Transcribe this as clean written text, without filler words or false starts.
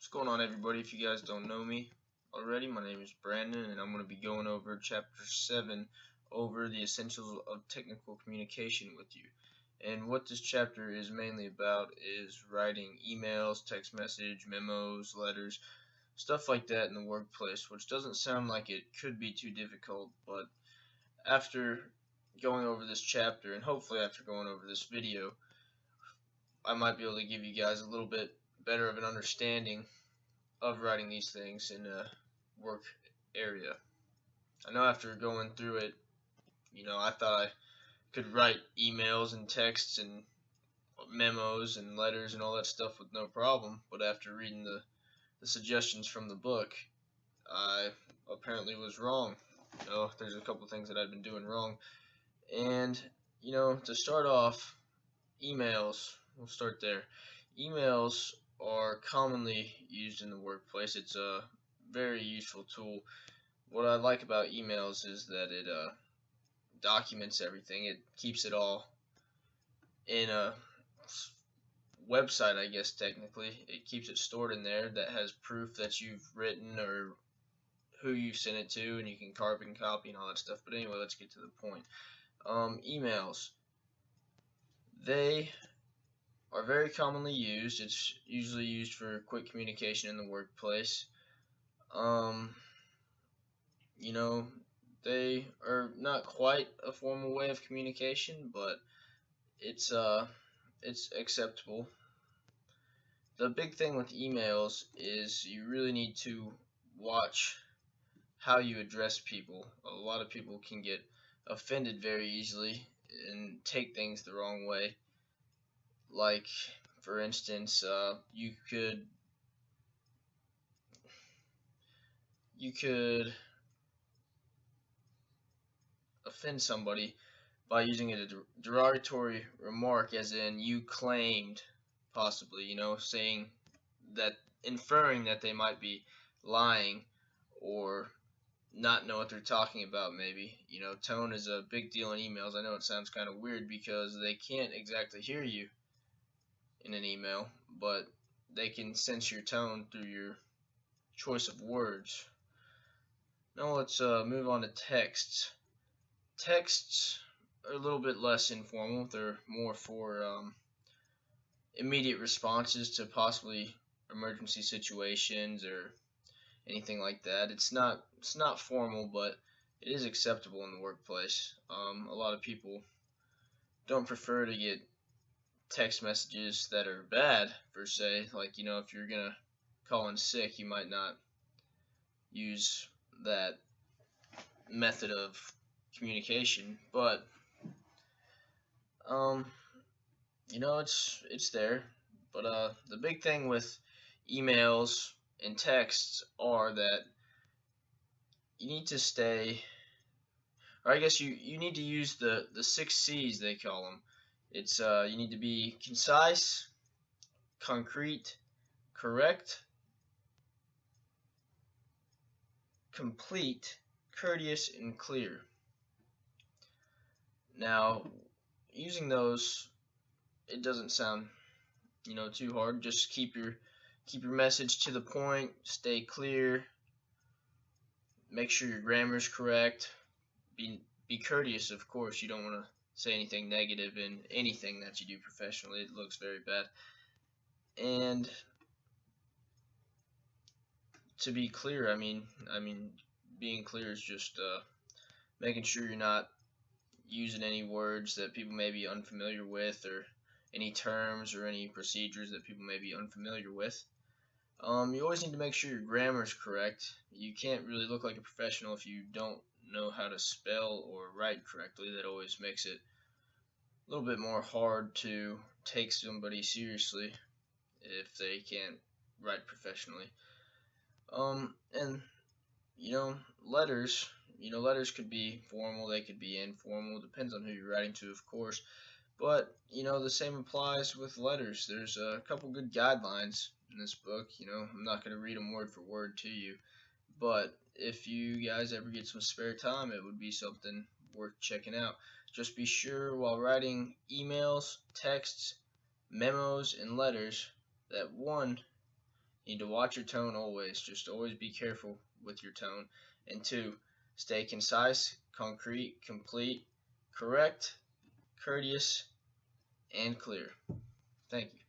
What's going on, everybody? If you guys don't know me already, my name is Brandon, and I'm going to be going over Chapter 7 over the essentials of technical communication with you. And what this chapter is mainly about is writing emails, text message, memos, letters, stuff like that in the workplace, which doesn't sound like it could be too difficult, but after going over this chapter, and hopefully after going over this video, I might be able to give you guys a little bit better of an understanding of writing these things in a work area. I know after going through it, I thought I could write emails and texts and memos and letters and all that stuff with no problem, but after reading the suggestions from the book, I apparently was wrong. There's a couple things that I've been doing wrong. And, to start off, emails, we'll start there. Emails are commonly used in the workplace. It's a very useful tool. What I like about emails is that it documents everything. It keeps it all in a website, I guess technically. It keeps it stored in there that has proof that you've written or who you sent it to, and you can carbon copy and all that stuff. But anyway, let's get to the point. Emails. They are very commonly used. It's usually used for quick communication in the workplace. They are not quite a formal way of communication, but it's acceptable. The big thing with emails is you really need to watch how you address people. A lot of people can get offended very easily and take things the wrong way. Like, for instance, you could offend somebody by using a derogatory remark, as in you claimed, possibly, saying that, inferring that they might be lying or not know what they're talking about. Maybe tone is a big deal in emails. I know it sounds kind of weird because they can't exactly hear you in an email, but they can sense your tone through your choice of words. Now let's move on to texts. Texts are a little bit less informal. They're more for immediate responses to possibly emergency situations or anything like that. It's not formal, but it is acceptable in the workplace. A lot of people don't prefer to get text messages that are bad, per se. Like, if you're gonna call in sick, you might not use that method of communication, but it's there. But the big thing with emails and texts are that you need to stay, or I guess you need to use the 6 C's, they call them. It's you need to be concise, concrete, correct, complete, courteous, and clear. Now, using those, it doesn't sound too hard. Just keep your message to the point, stay clear, make sure your grammar is correct, be courteous, of course. You don't want to say anything negative in anything that you do professionally. It looks very bad. And to be clear, I mean being clear is just making sure you're not using any words that people may be unfamiliar with, or any terms or any procedures that people may be unfamiliar with. You always need to make sure your grammar is correct. You can't really look like a professional if you don't know how to spell or write correctly. That always makes it a little bit more hard to take somebody seriously if they can't write professionally. And letters could be formal, they could be informal, depends on who you're writing to, of course. But the same applies with letters. There's a couple good guidelines in this book. I'm not going to read them word for word to you, but if you guys ever get some spare time, it would be something worth checking out. Just be sure while writing emails, texts, memos, and letters that, one, You need to watch your tone always. Just always be careful with your tone. And 2, stay concise, concrete, complete, correct, courteous, and clear. Thank you.